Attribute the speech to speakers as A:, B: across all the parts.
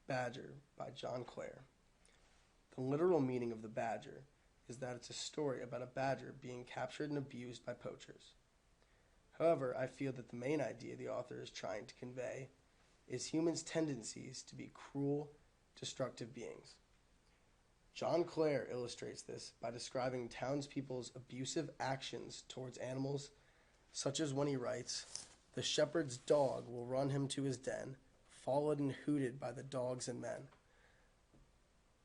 A: Badger by John Clare. The literal meaning of the badger is that it's a story about a badger being captured and abused by poachers. However, I feel that the main idea the author is trying to convey is humans' tendencies to be cruel, destructive beings. John Clare illustrates this by describing townspeople's abusive actions towards animals, such as when he writes, "The shepherd's dog will run him to his den, followed and hooted by the dogs and men."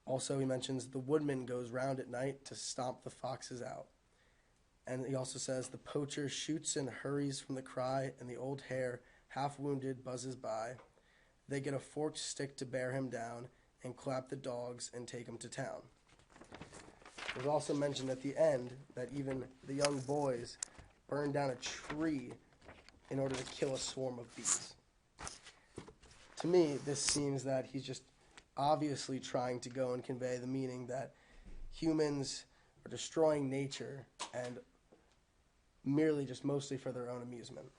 A: Also, he mentions the woodman goes round at night to stomp the foxes out. And he also says the poacher shoots and hurries from the cry, and the old hare, half wounded, buzzes by. They get a forked stick to bear him down, and clap the dogs and take him to town. It was also mentioned at the end that even the young boys burn down a tree in order to kill a swarm of bees. To me, this seems that he's just obviously trying to go and convey the meaning that humans are destroying nature and merely just mostly for their own amusement.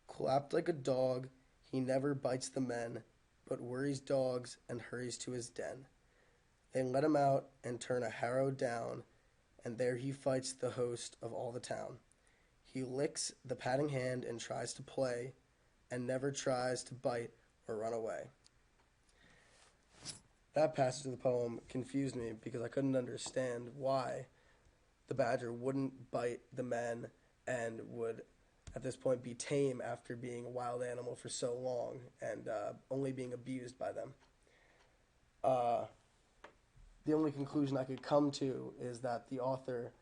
A: Clapped like a dog, he never bites the men, but worries dogs and hurries to his den. They let him out and turn a harrow down, and there he fights the host of all the town. He licks the patting hand and tries to play, and never tries to bite or run away. That passage of the poem confused me because I couldn't understand why the badger wouldn't bite the men and would at this point be tame after being a wild animal for so long and only being abused by them. The only conclusion I could come to is that the author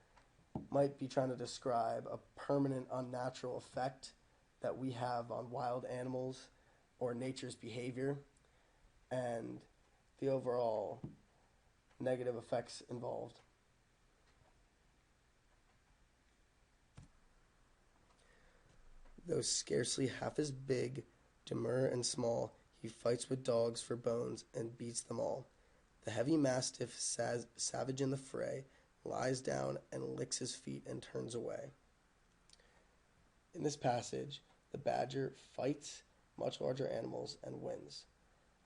A: might be trying to describe a permanent unnatural effect that we have on wild animals or nature's behavior and the overall negative effects involved. Though scarcely half as big, demure and small, he fights with dogs for bones and beats them all. The heavy mastiff, savage in the fray, lies down and licks his feet and turns away. In this passage, the badger fights much larger animals and wins.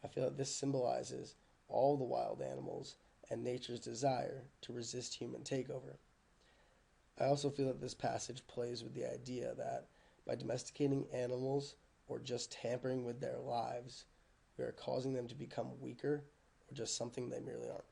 A: I feel that this symbolizes all the wild animals and nature's desire to resist human takeover. I also feel that this passage plays with the idea that by domesticating animals or just tampering with their lives, we are causing them to become weaker or just something they merely aren't.